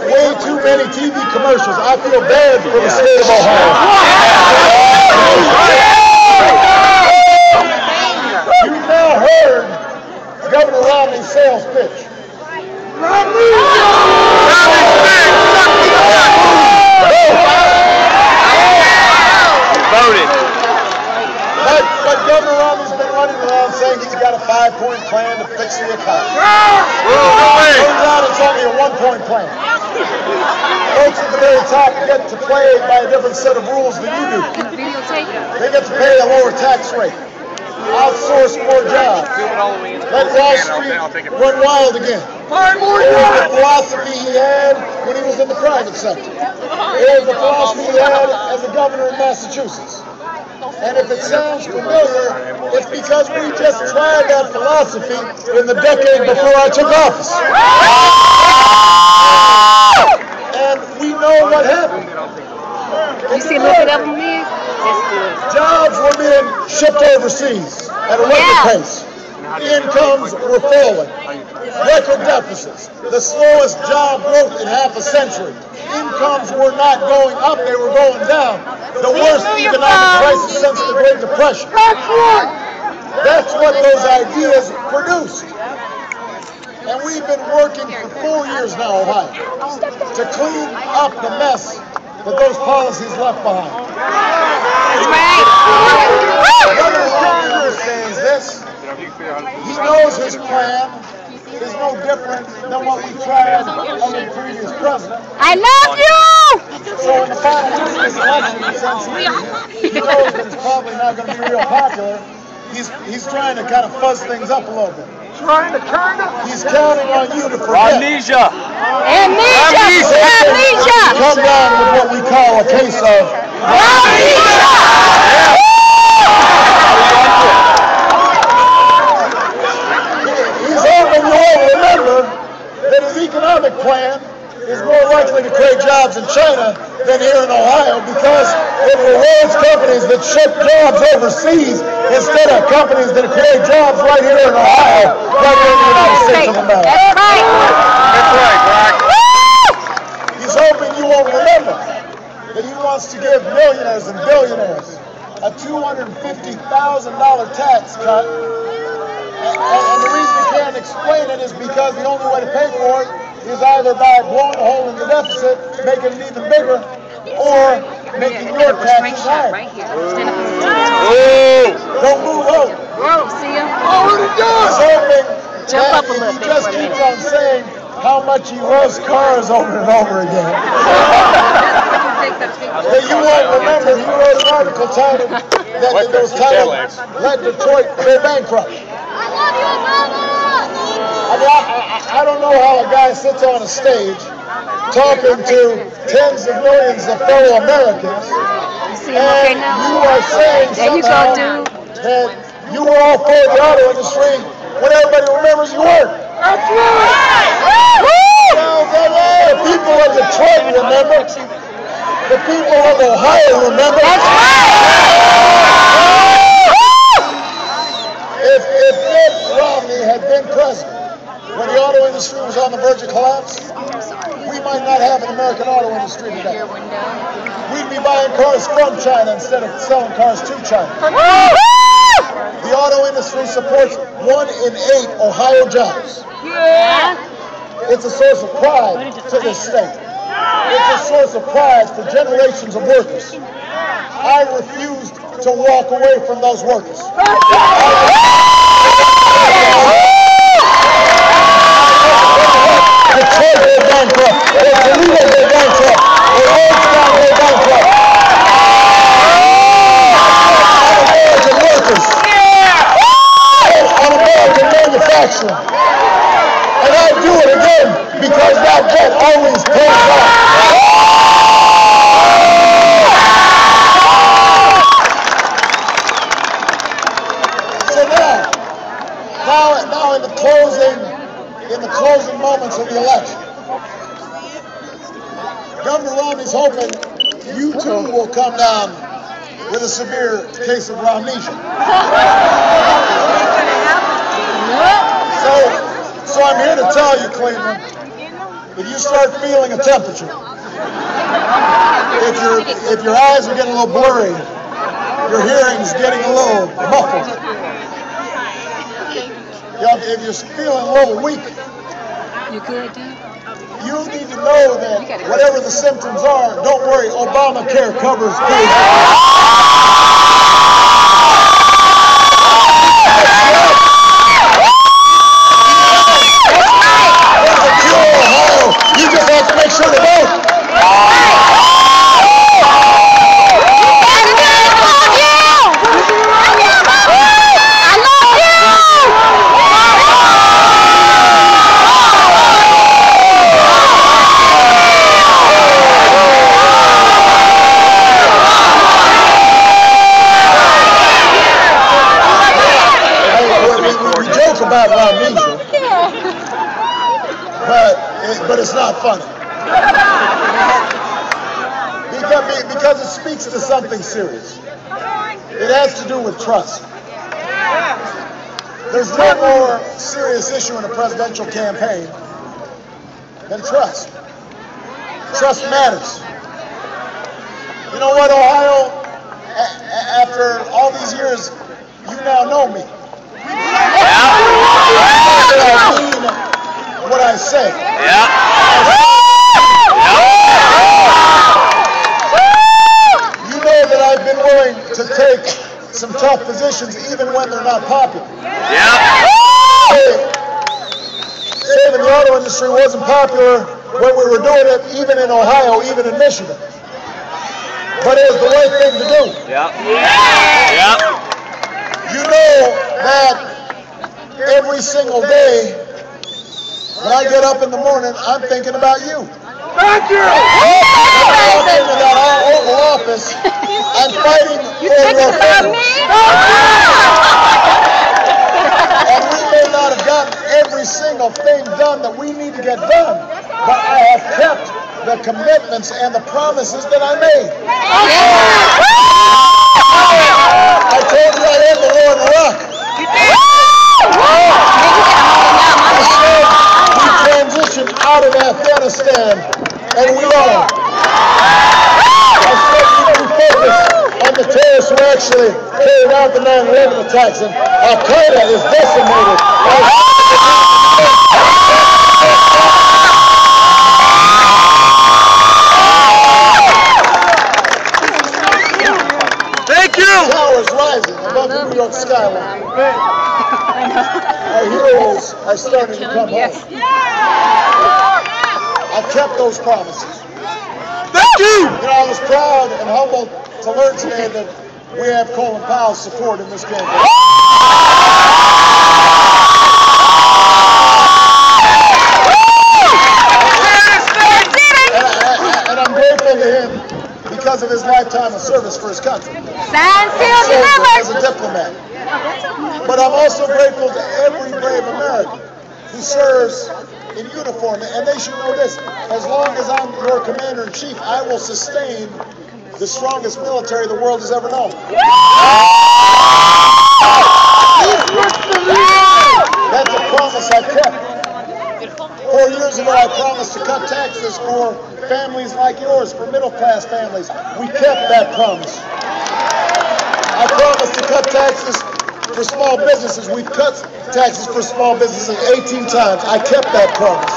way too many TV commercials. I feel bad for the state of Ohio. You've now heard Governor Romney's sales pitch. Voted. But Governor Romney's been running around saying he's got a 5-point plan to fix the economy. Turns out it's only a 1-point plan. Folks at the very top get to play by a different set of rules than you do. They get to pay a lower tax rate, outsource more jobs, let Wall Street run wild again. The philosophy he had when he was in the private sector. It was the philosophy he had as a governor in Massachusetts. And if it sounds familiar, it's because we just tried that philosophy in the decade before I took office. And we know what happened. You see a little bit of them here? That's good. Jobs were being shipped overseas at a record pace. Incomes were falling. Record deficits. The slowest job growth in half a century. Incomes were not going up, they were going down. The worst economic crisis since the Great Depression. That's what those ideas produced. And we've been working for 4 years now, Ohio, to clean up the mess that those policies left behind. Governor Romney understands this. He knows his plan is no different than what we tried under the previous president. I love you! So in the final weeks of this election, since he knows that it's probably not going to be real popular, he's trying to kind of fuzz things up a little bit. He's counting on you to forget. Amnesia! Come down with what we call a case of Amnesia! He's hoping you all remember that his economic plan is more likely to create jobs in China than here in Ohio because it rewards companies that ship jobs overseas instead of companies that create jobs right here in Ohio, right here in the United States of America. That's right. That's right, Black. He's hoping you won't remember that he wants to give millionaires and billionaires a $250,000 tax cut. And the reason he can't explain it is because the only way to pay for it is either by blowing a hole in the deficit, making it even bigger, or making your taxes higher. Don't move over. See ya. He's hoping Jump that up a little if he bit just for me. keeps on saying how much he loves cars over and over again, that you won't remember he wrote an article titled that was titled "Let Detroit Go Bankrupt." I mean, I don't know how a guy sits on a stage talking to tens of millions of fellow Americans, and you are saying somehow that you were all for the auto industry when everybody remembers you weren't. That's right! The people of Detroit remember. The people of Ohio remember. That's right! If Mitt Romney had been president when the auto industry was on the verge of collapse, we might not have an American auto industry today. We'd be buying cars from China instead of selling cars to China. The auto industry supports 1 in 8 Ohio jobs. It's a source of pride to this state. It's a source of pride for generations of workers. I refused to walk away from those workers. Detroit will bankrupt. Toledo will bankrupt. Orangestown will bankrupt. Un-American workers. Un-American manufacturing. And I do it again because that debt always pays off. So now in the closing moments of the election, Governor Romney's hoping you too will come down with a severe case of amnesia. So I'm here to tell you, Cleveland, if you start feeling a temperature, if your eyes are getting a little blurry, your hearing's getting a little muffled, if you're feeling a little weak, you need to know that whatever the symptoms are, don't worry, Obamacare covers COVID. You just have to make sure to vote. We joke about amnesia, but it's not funny. Because it speaks to something serious. It has to do with trust. There's no more serious issue in a presidential campaign than trust. Trust matters. You know what, Ohio? After all these years, you now know me. I mean what I say. You know that I've been willing to take some tough positions even when they're not popular. Saving the auto industry wasn't popular when we were doing it, even in Ohio, even in Michigan. But it was the right thing to do. You know that every single day when I get up in the morning, I'm thinking about you. Thank you! When I walk into that Oval Office, I'm fighting for your family. And we may not have gotten every single thing done that we need to get done, but I have kept the commitments and the promises that I made. I told you I am the Lord in Iraq. I said we transitioned out of Afghanistan, and we are. I said we focus on the terrorists who actually carried out the 9/11 attacks, and Al-Qaeda is decimated. Thank you! Towers rising above the New York skyline. Our heroes are starting to come home. I've kept those promises. Thank you! You know, I was proud and humbled to learn today that we have Colin Powell's support in this campaign. And I'm grateful to him because of his lifetime of service for his country. As a diplomat. But I'm also grateful to every brave American who serves in uniform, and they should know this: as long as I'm your commander-in-chief, I will sustain the strongest military the world has ever known. That's a promise I kept. 4 years ago, I promised to cut taxes for families like yours, for middle-class families. We kept that promise. I promised to cut taxes for small businesses. We've cut taxes for small businesses 18 times. I kept that promise.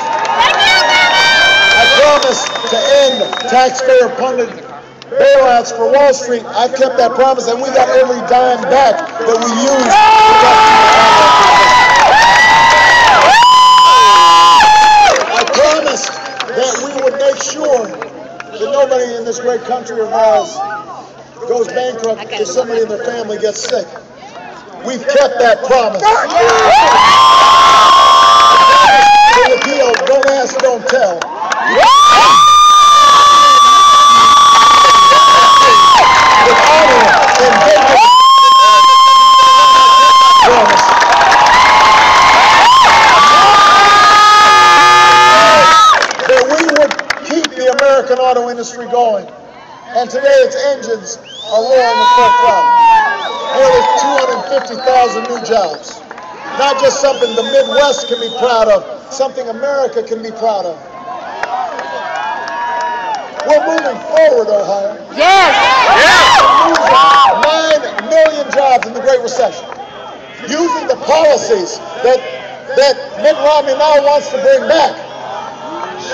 I promised to end taxpayer-funded bailouts for Wall Street. I've kept that promise, and we got every dime back that we used. I promised that we would make sure that nobody in this great country of ours goes bankrupt if somebody in their family gets sick. We've kept that promise. The appeal, don't ask, don't tell. With honor and dignity. Promise. That we would keep the American auto industry going. And today its engines are roaring at full throttle. Nearly 250,000 new jobs. Not just something the Midwest can be proud of, something America can be proud of. We're moving forward, Ohio. Yes. Losing 9 million jobs in the Great Recession. Using the policies that Mitt Romney now wants to bring back,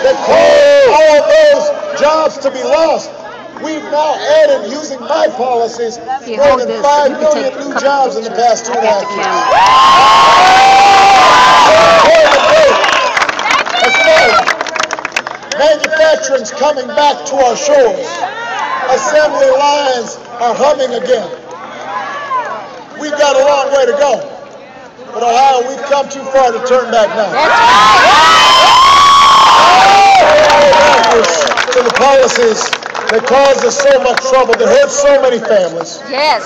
that caused all those jobs to be lost. We've now added, using my policies, more than 5 million new jobs in the past 2.5 years. Manufacturing's coming back to our shores. Assembly lines are humming again. We've got a long way to go. But Ohio, we've come too far to turn back now. To the policies that cause us so much trouble, that hurt so many families. Yes.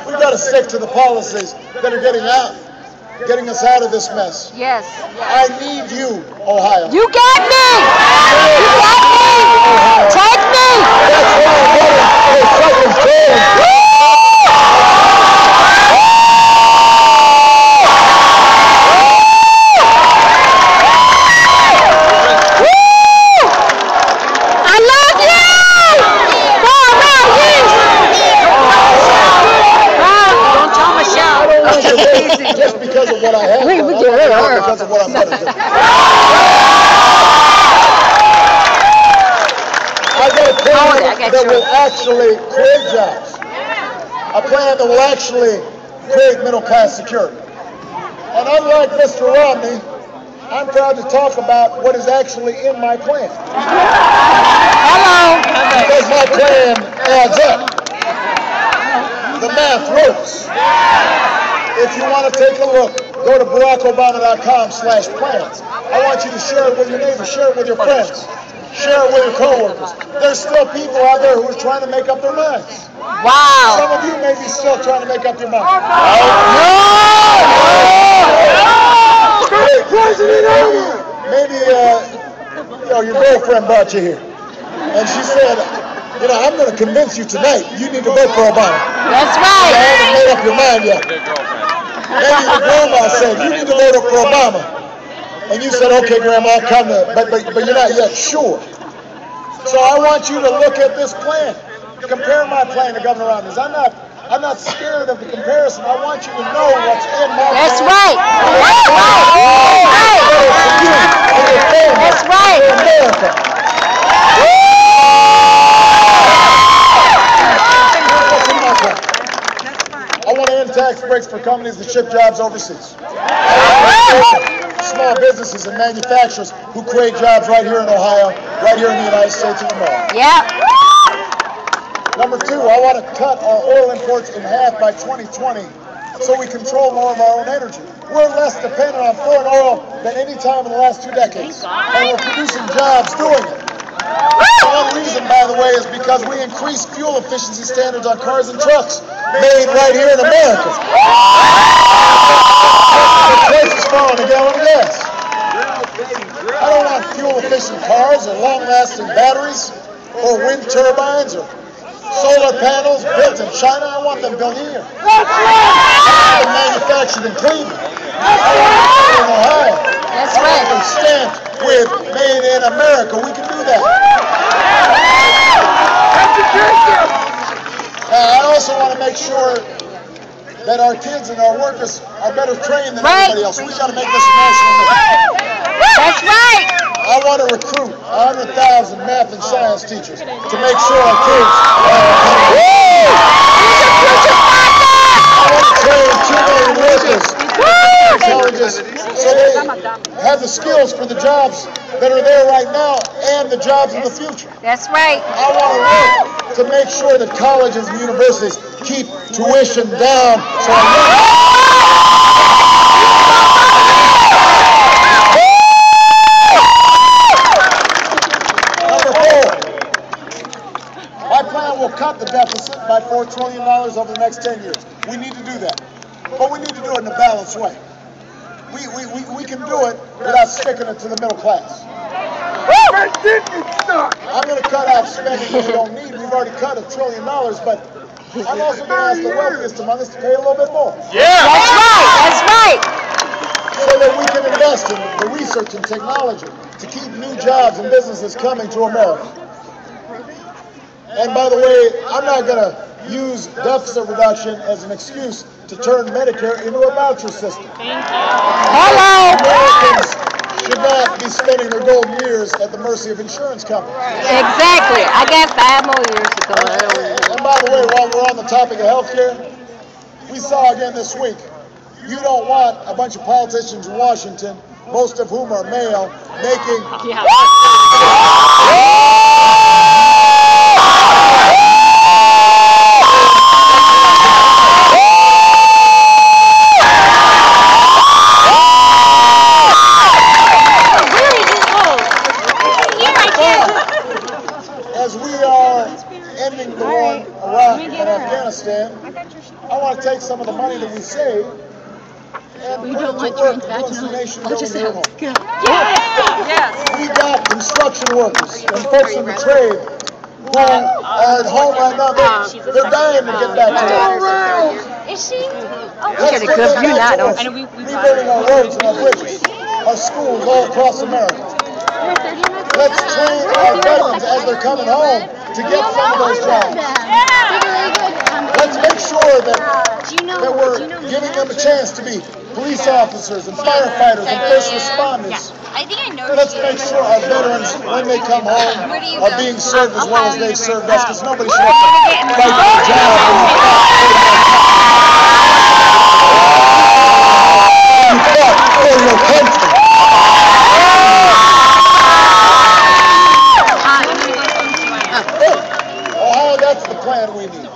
We've got to stick to the policies that are getting us out of this mess. Yes. I need you, Ohio. You got me! You got me! Take me! That's why I'm running for second term. Just because of what I have done, not because of what I'm going to do. I got a plan that will actually create jobs. A plan that will actually create middle-class security. And unlike Mr. Romney, I'm proud to talk about what is actually in my plan. Hello. Because my plan adds up. The math works. If you want to take a look, go to BarackObama.com/plans. I want you to share it with your neighbors, share it with your friends, share it with your coworkers. There's still people out there who are trying to make up their minds. Wow. Some of you may be still trying to make up your mind. Maybe your girlfriend brought you here, and she said, I'm going to convince you tonight. You need to vote for Obama. That's right. You haven't made up your mind yet. Maybe your grandma said, you need to vote for Obama. And you said, okay, Grandma, I'll come to, but you're not yet sure. So I want you to look at this plan. Compare my plan to Governor Romney's. I'm not scared of the comparison. I want you to know what's in my plan. That's right. That's right. America. I want to end tax breaks for companies that ship jobs overseas. Small businesses and manufacturers who create jobs right here in Ohio, right here in the United States of America. Yeah. Number 2, I want to cut our oil imports in half by 2020 so we control more of our own energy. We're less dependent on foreign oil than any time in the last 2 decades, and we're producing jobs doing it. One reason, by the way, is because we increased fuel efficiency standards on cars and trucks made right here in America. The price is falling a gallon of gas. I don't want fuel-efficient cars or long-lasting batteries or wind turbines or solar panels built in China. I want them built here. I want them manufactured in Cleveland. I want them built in Ohio. That's I want right. them stamped with Made in America. We can do that. I also want to make sure that our kids and our workers are better trained than everybody else. We've got to make this a national mission. That's right. I want to recruit 100,000 math and science teachers to make sure our kids I want to train 2 million workers in colleges so they have the skills for the jobs that are there right now and the jobs in the future. That's right. I want to work to make sure that colleges and universities keep tuition down so my plan will cut the deficit by $4 trillion over the next 10 years. We need to do that. But we need to do it in a balanced way. We can do it without sticking it to the middle class. I'm going to cut out spending that we don't need. We've already cut $1 trillion, but I'm also going to ask the wealthiest among us to pay a little bit more. Yeah. That's right. That's right. So that we can invest in the research and technology to keep new jobs and businesses coming to America. And by the way, I'm not going to use deficit reduction as an excuse to turn Medicare into a voucher system. Hello. Americans should not be spending their golden years at the mercy of insurance companies. Exactly. I got 5 more years to go. And by the way, while we're on the topic of health care, we saw again this week, you don't want a bunch of politicians in Washington, most of whom are male, making... As we are ending the war in Iraq and Afghanistan, I want to take some of the money that we save and put it to work doing some nation-building here. We got construction workers and folks in the trade who are at home right now. They're dying to get back to work. Is she? Let's get back to work. Rebuilding our roads and our bridges, our schools all across America. Let's train our veterans as they're coming home to get some of those jobs. Let's make sure that we're giving them a chance to be police officers and firefighters and first responders. Let's make sure our veterans, when they come home, are being served as well as they've served us, because nobody should have to fight for a job when you fought for your country. That's the plan we need.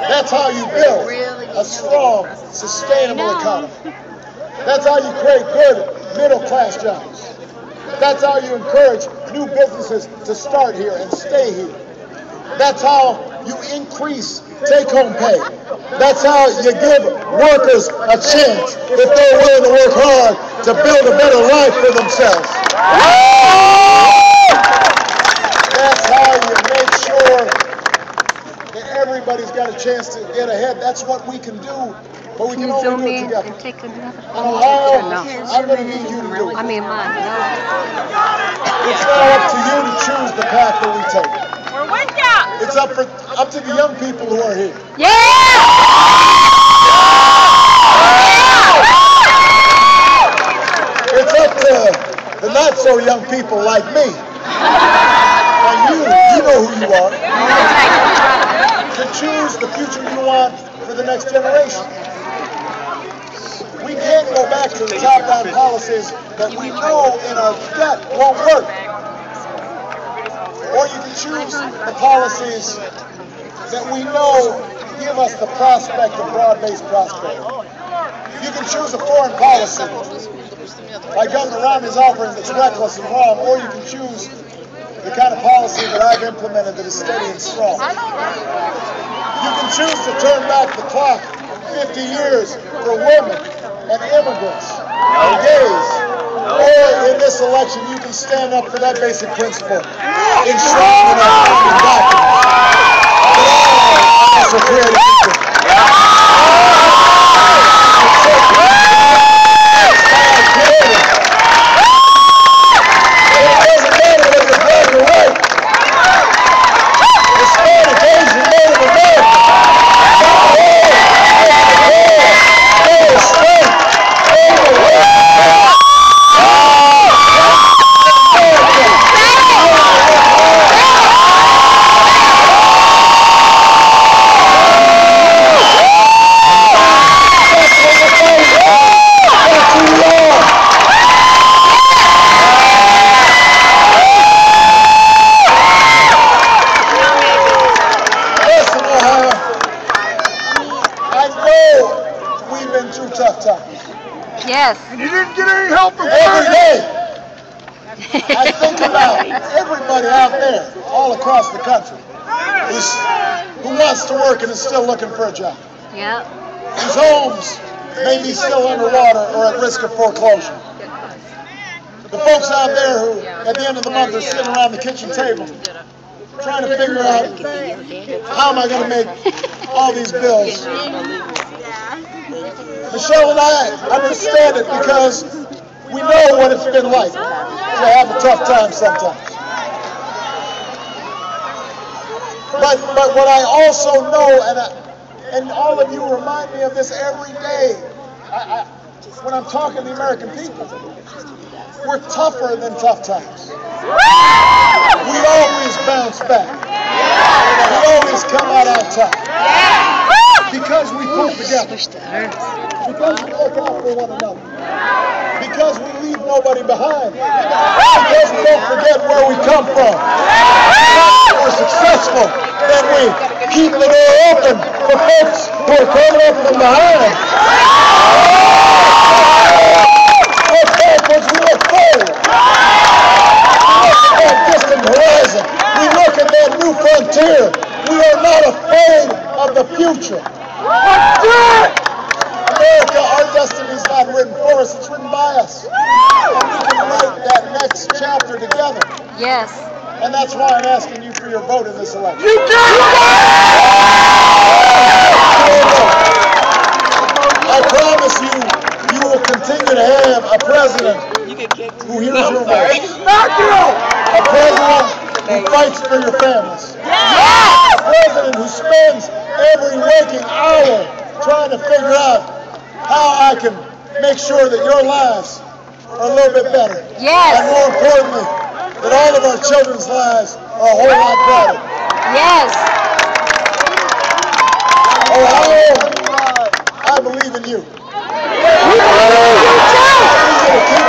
That's how you build a strong, sustainable economy. That's how you create good middle-class jobs. That's how you encourage new businesses to start here and stay here. That's how you increase take-home pay. That's how you give workers a chance, if they're willing to work hard, to build a better life for themselves. That's how you make sure everybody's got a chance to get ahead. That's what we can do, but we can only do it together. Ohio, I'm going to need you to do it. I mean, mine. It's now up to you to choose the path that we take. We're with ya. It's up to the young people who are here. Yeah! It's up to the not so young people like me. And you know who you are. To choose the future you want for the next generation. We can't go back to the top-down policies that we know in our gut won't work. Or you can choose the policies that we know give us the prospect of broad-based prosperity. You can choose a foreign policy, like Governor Romney's offering, that's reckless and wrong, or you can choose the kind of policy that I've implemented that is steady and strong. You can choose to turn back the clock 50 years for women and immigrants and gays. Or in this election, you can stand up for that basic principle enshrined in our founding documents. That all are for creating equal. Yes. And you didn't get any help from every day. I think about everybody out there, all across the country, who wants to work and is still looking for a job. Yep. Whose homes may be still underwater or at risk of foreclosure. The folks out there who, at the end of the month, are sitting around the kitchen table trying to figure out, how am I going to make all these bills? Michelle and I understand it because we know what it's been like to have a tough time sometimes. But what I also know, and all of you remind me of this every day, when I'm talking to the American people, we're tougher than tough times. We always bounce back. We always come out on top. Because we pull together. Because we look out for one another. Because we leave nobody behind. Because we don't forget where we come from. Because we're successful, then we keep the door open for folks who are coming up from behind. Look backwards, we look forward. We look at that distant horizon. We look at that new frontier. We are not afraid of the future. America, our destiny is not written for us, it's written by us. And we can write that next chapter together. Yes. And that's why I'm asking you for your vote in this election. You got I promise you, you will continue to have a president who hears your voice. A president who fights for your families. A president who spends every waking hour trying to figure out how I can make sure that your lives are a little bit better. Yes. And more importantly, that all of our children's lives are a whole lot brighter. Yes. Ohio, I believe in you. I need you to keep